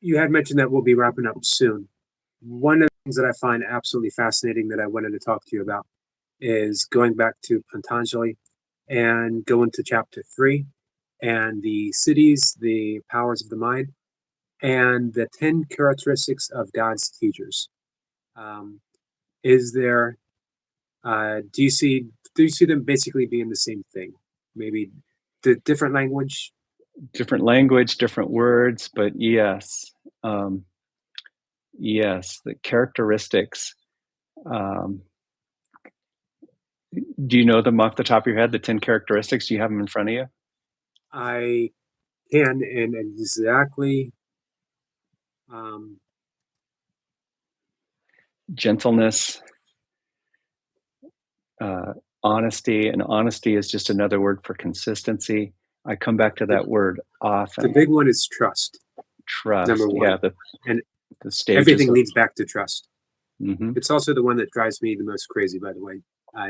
you had mentioned that we'll be wrapping up soon. One of the things that I find absolutely fascinating that I wanted to talk to you about is going back to Patanjali and go into chapter 3 and the cities, the powers of the mind, and the 10 characteristics of God's teachers. Um, is there, do you see them basically being the same thing? Maybe the different language? Different language, different words, but yes. Yes, the characteristics. Do you know them off the top of your head, the 10 characteristics? Do you have them in front of you? I can, and exactly. Gentleness, honesty, and honesty is just another word for consistency. I come back to that word often. The big one is trust. Trust. Number one. Yeah, and the stages everything leads back to trust. Mm-hmm. It's also the one that drives me the most crazy, by the way.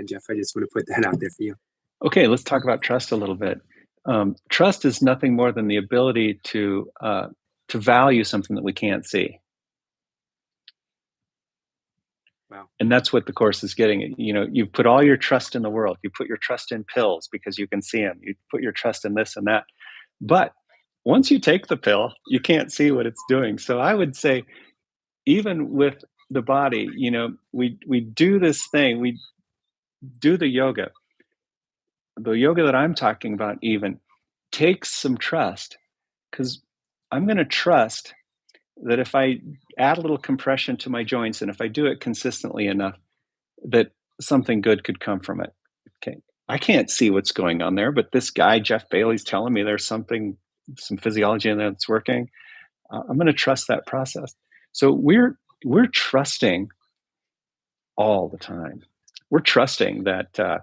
Jeff, I just want to put that out there for you. Okay, let's talk about trust a little bit. Trust is nothing more than the ability to value something that we can't see. Wow. And that's what the Course is getting at. You know, you put all your trust in the world. You put your trust in pills because you can see them. You put your trust in this and that. But once you take the pill, you can't see what it's doing. So I would say, even with the body, you know, we do this thing. We do the yoga. The yoga that I'm talking about even takes some trust, because I'm going to trust that if I add a little compression to my joints and if I do it consistently enough, that something good could come from it. Okay. I can't see what's going on there, but this guy, Jeff Bailey's telling me there's some physiology in there that's working. I'm going to trust that process. So we're trusting all the time. We're trusting that,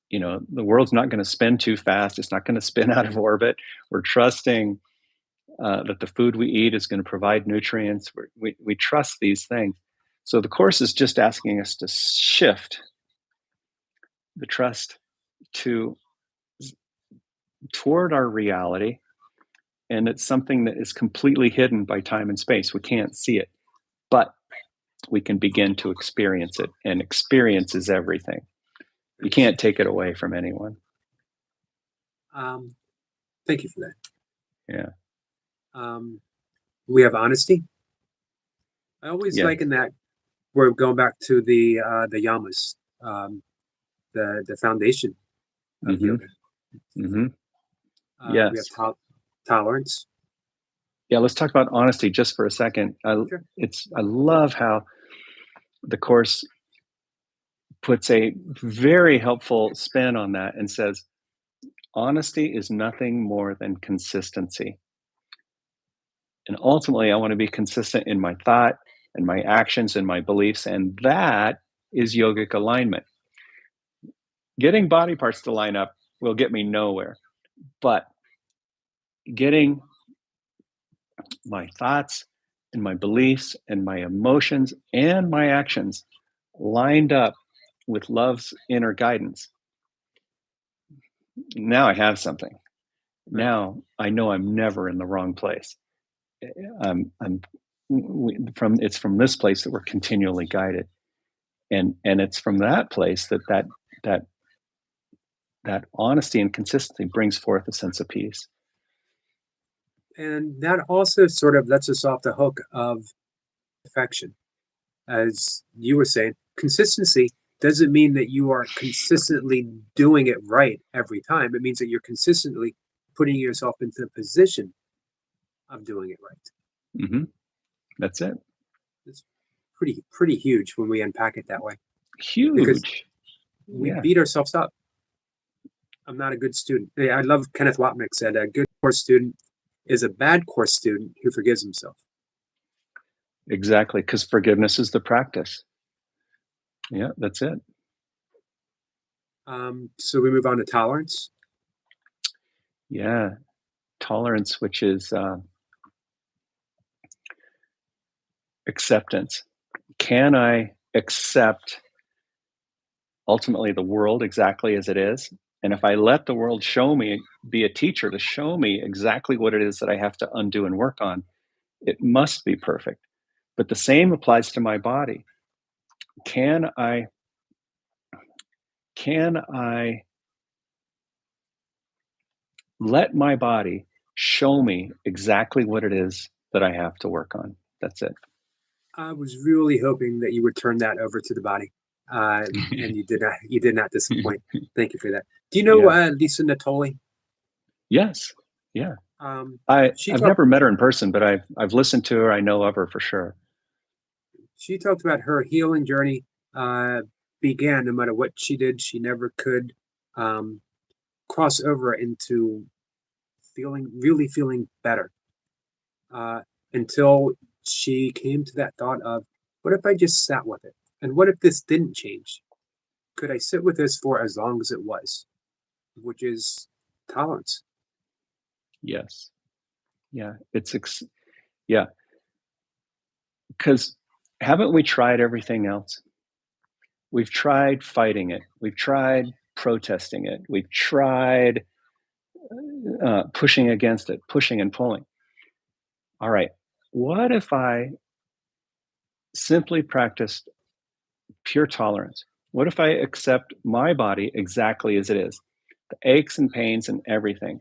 you know, the world's not going to spin too fast. It's not going to spin out of orbit. We're trusting that the food we eat is going to provide nutrients. We trust these things. So the Course is just asking us to shift the trust toward our reality. And it's something that is completely hidden by time and space. We can't see it, but we can begin to experience it. And experience is everything. You can't take it away from anyone. Thank you for that. Yeah. We have honesty. I always liken that. We're going back to the yamas, the foundation of yoga. Mm-hmm. Yes. We have tolerance. Yeah, let's talk about honesty just for a second. Sure. I love how the Course puts a very helpful spin on that and says, honesty is nothing more than consistency. And ultimately, I want to be consistent in my thought and my actions and my beliefs, and that is yogic alignment. Getting body parts to line up will get me nowhere, but getting my thoughts and my beliefs and my emotions and my actions lined up with love's inner guidance, now I have something. Right. Now I know I'm never in the wrong place. It's from this place that we're continually guided, and it's from that place that honesty and consistency brings forth a sense of peace. And that also sort of lets us off the hook of perfection. As you were saying, consistency doesn't mean that you are consistently doing it right every time. It means that you're consistently putting yourself into the position of doing it right. Mm-hmm. That's it. It's pretty huge when we unpack it that way. Huge. Because we beat ourselves up. I'm not a good student. I love Kenneth Wapnick said, a good course student is a bad course student who forgives himself. Exactly, because forgiveness is the practice. Yeah, that's it. So we move on to tolerance. Yeah, tolerance, which is acceptance. Can I accept ultimately the world exactly as it is? And if I let the world show me, be a teacher to show me exactly what it is that I have to undo and work on, it must be perfect. But the same applies to my body. Can I let my body show me exactly what it is that I have to work on? That's it. I was really hoping that you would turn that over to the body, and you did not. You did not disappoint. Thank you for that. Do you know Yeah. Lisa Natoli? Yes. Yeah. Um, she I've talked. never met her in person, but I've listened to her. I know of her for sure. She talked about her healing journey began no matter what she did. She never could um, cross over into really feeling better until she came to that thought of, what if I just sat with it? And what if this didn't change? Could I sit with this for as long as it was? Which is tolerance. Yes. Yeah. Yeah. Because haven't we tried everything else? We've tried fighting it. We've tried protesting it. We've tried pushing against it, pushing and pulling. All right. What if I simply practiced pure tolerance? What if I accept my body exactly as it is, the aches and pains and everything?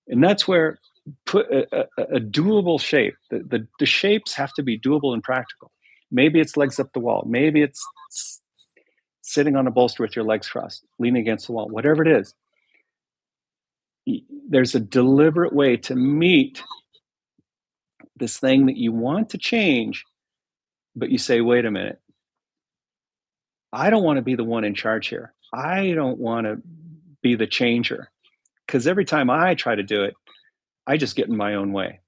And that's where put a doable shape. The shapes have to be doable and practical. Maybe it's legs up the wall. Maybe it's sitting on a bolster with your legs crossed, leaning against the wall. Whatever it is, there's a deliberate way to meet this thing that you want to change, but you say, wait a minute, I don't want to be the one in charge here. I don't want to be the changer. Because every time I try to do it, I just get in my own way.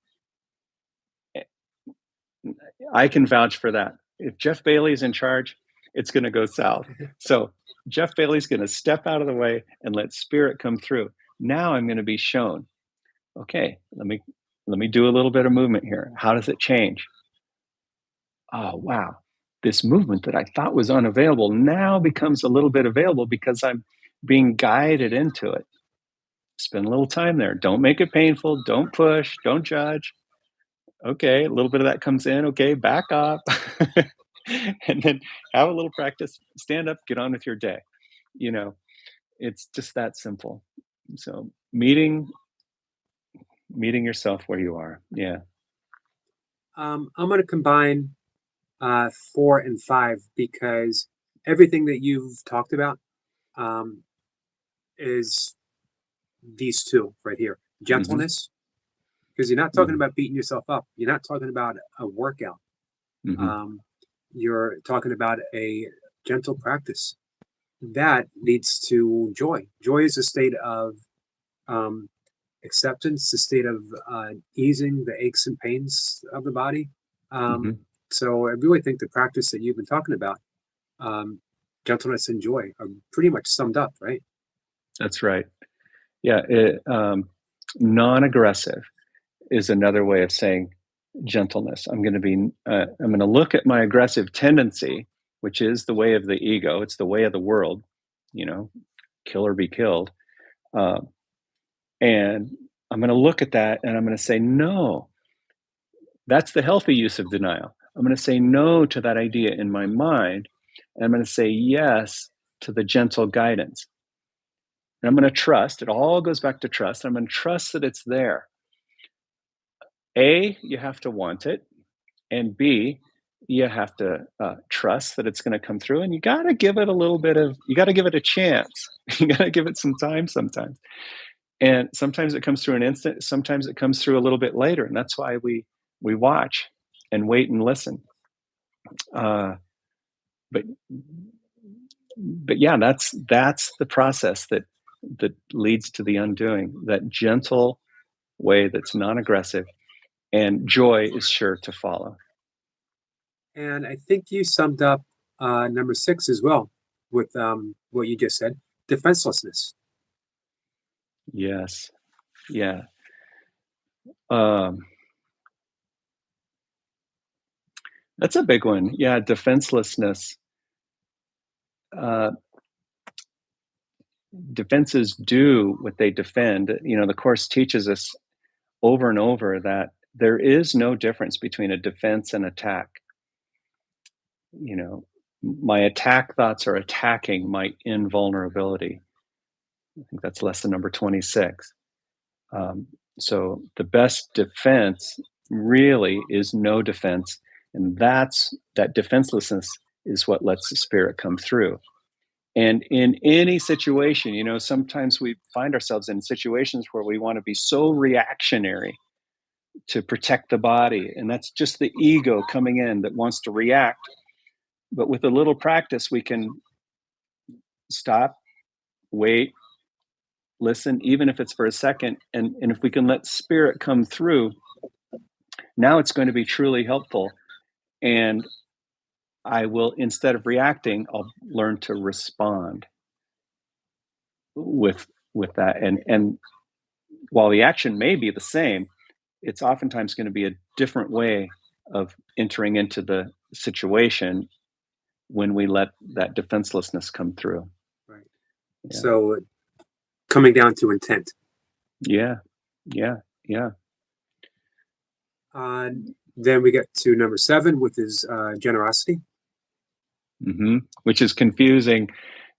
I can vouch for that. If Jeff Bailey's in charge, it's going to go south. So Jeff Bailey's going to step out of the way and let spirit come through. Now I'm going to be shown, okay, let me do a little bit of movement here. How does it change? Oh, wow. This movement that I thought was unavailable now becomes a little bit available because I'm being guided into it. Spend a little time there. Don't make it painful. Don't push. Don't judge. Okay, a little bit of that comes in. Okay, back up. And then have a little practice. Stand up, get on with your day. You know, it's just that simple. So meeting yourself where you are. Yeah. I'm going to combine 4 and 5 because everything that you've talked about um, is these two right here. Mm-hmm. Gentleness, because you're not talking Mm-hmm. about beating yourself up. You're not talking about a workout. Mm-hmm. You're talking about a gentle practice that leads to joy. Joy is a state of um, acceptance, a state of easing the aches and pains of the body. Mm-hmm. So I really think the practice that you've been talking about, um, gentleness and joy, are pretty much summed up, right? That's right. Yeah. Non-aggressive is another way of saying gentleness. I'm going to look at my aggressive tendency, which is the way of the ego. It's the way of the world, kill or be killed. Um, and I'm going to look at that and I'm going to say, no, that's the healthy use of denial. I'm going to say no to that idea in my mind. And I'm going to say yes to the gentle guidance. And I'm going to trust. It all goes back to trust. I'm going to trust that it's there. A, you have to want it. And B, you have to trust that it's going to come through. And you got to give it you got to give it a chance. You got to give it some time sometimes. And sometimes it comes through an instant. Sometimes it comes through a little bit later. And that's why we watch and wait and listen. But yeah, that's the process that leads to the undoing. That gentle way that's non-aggressive, and joy is sure to follow. And I think you summed up number 6 as well with what you just said, defenselessness. Yes. Yeah. Um, that's a big one. Yeah, defenselessness. defenses do what they defend. The Course teaches us over and over that there is no difference between a defense and attack. My attack thoughts are attacking my invulnerability. I think that's lesson number 26. So the best defense really is no defense. And that defenselessness is what lets the spirit come through. And in any situation, sometimes we find ourselves in situations where we want to be so reactionary to protect the body. And that's just the ego coming in that wants to react. But with a little practice, we can stop, wait, listen, even if it's for a second. And if we can let spirit come through, now it's going to be truly helpful. And I will, instead of reacting, I'll learn to respond with that. And while the action may be the same, it's oftentimes going to be a different way of entering into the situation when we let that defenselessness come through. Right. Yeah. So coming down to intent. Yeah. Then we get to number 7, which is generosity. Mm-hmm. Which is confusing.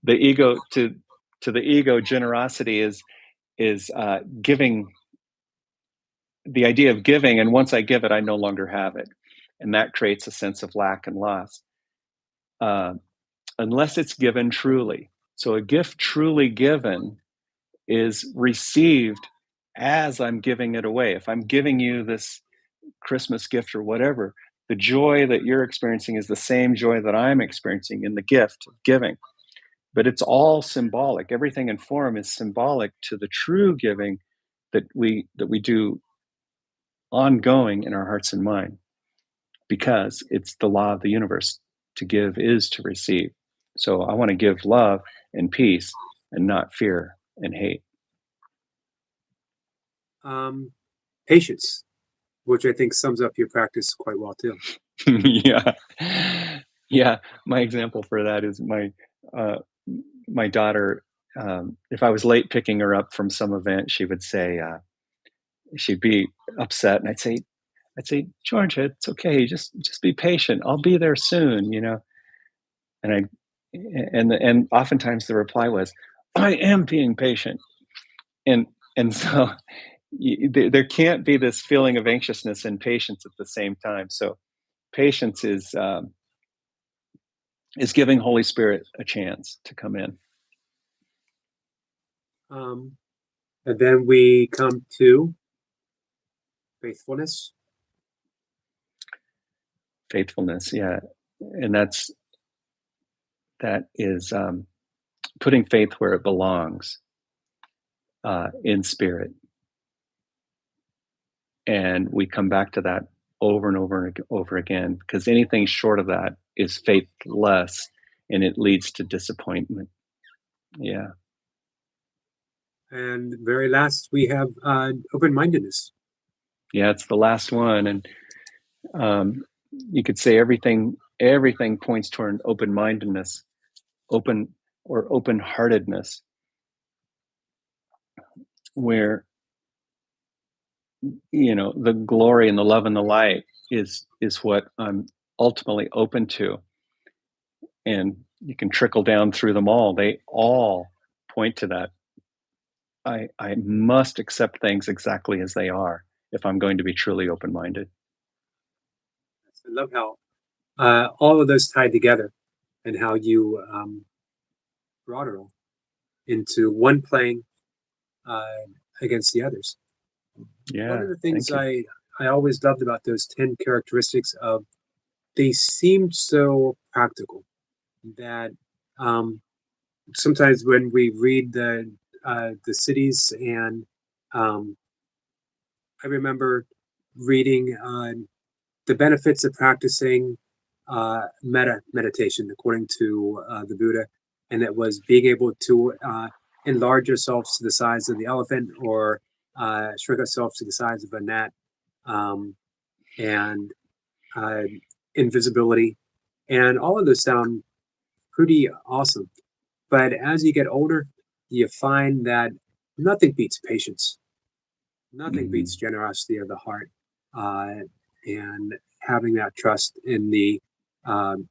The ego to the ego, generosity is giving. The idea of giving, and once I give it, I no longer have it, and that creates a sense of lack and loss. Unless it's given truly. So a gift truly given is received as I'm giving it away. If I'm giving you this Christmas gift or whatever, the joy that you're experiencing is the same joy that I'm experiencing in the gift of giving. But it's all symbolic. Everything in form is symbolic to the true giving that we do ongoing in our hearts and mind, because it's the law of the universe. To give is to receive. So I want to give love and peace and not fear and hate. Patience, which I think sums up your practice quite well too. Yeah. My example for that is my daughter. If I was late picking her up from some event, she would say, she'd be upset, and I'd say, Georgia, it's okay. Just be patient. I'll be there soon. And oftentimes the reply was, I am being patient. And so there can't be this feeling of anxiousness and patience at the same time. So patience is giving Holy Spirit a chance to come in. And then we come to faithfulness. Faithfulness, yeah. And that is putting faith where it belongs, in spirit. And we come back to that over and over and over again, because anything short of that is faithless, and it leads to disappointment. Yeah. And very last, we have open-mindedness. Yeah, it's the last one. And you could say everything points toward open-mindedness, open-heartedness, where the glory and the love and the light is what I'm ultimately open to. And you can trickle down through them all. They all point to that. I must accept things exactly as they are if I'm going to be truly open-minded. I love how all of those tied together, and how you brought it all into one playing against the others. Yeah. One of the things I always loved about those 10 characteristics of, they seemed so practical that sometimes when we read the cities, and I remember reading the benefits of practicing meditation, according to the Buddha, and it was being able to enlarge ourselves to the size of the elephant, or shrink ourselves to the size of a gnat, and invisibility, and all of those sound pretty awesome. But as you get older, you find that nothing beats patience. Nothing Mhm. beats generosity of the heart, uh, and having that trust um,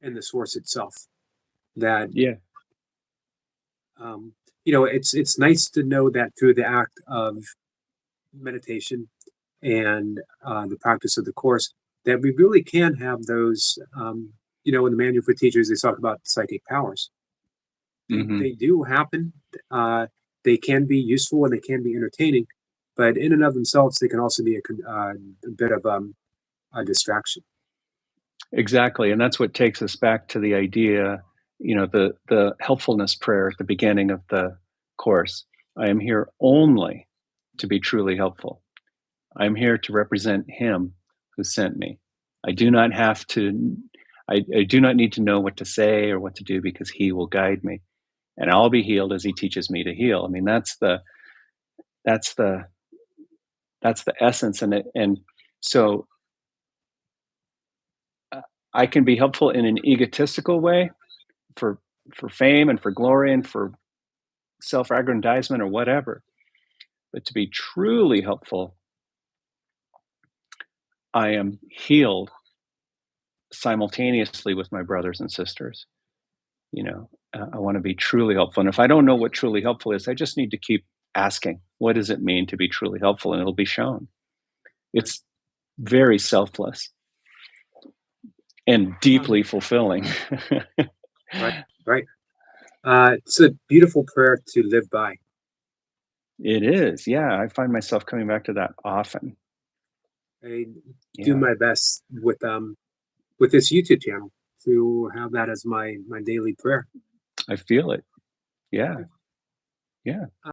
in the source itself. That Yeah. um, it's nice to know that through the act of meditation and the practice of the course, that we really can have those. In the manual for teachers, they talk about psychic powers. They Mhm. do happen. Uh, they can be useful and they can be entertaining, but in and of themselves, they can also be a bit of a distraction. Exactly, and that's what takes us back to the idea, the helpfulness prayer at the beginning of the course. I am here only to be truly helpful. I am here to represent him who sent me. I do not have to I do not need to know what to say or what to do because he will guide me, and I'll be healed as he teaches me to heal. I mean, that's the that's the essence in it, and so, uh, I can be helpful in an egotistical way for fame and for glory and for self-aggrandizement or whatever, but to be truly helpful, I am healed simultaneously with my brothers and sisters. I want to be truly helpful, and if I don't know what truly helpful is, I just need to keep asking, what does it mean to be truly helpful, and it'll be shown. Right, It's very selfless and um, deeply fulfilling. right, right. It's a beautiful prayer to live by. It is, yeah, I find myself coming back to that often. I do Yeah, my best with this YouTube channel to have that as my daily prayer. I feel it. Yeah, yeah.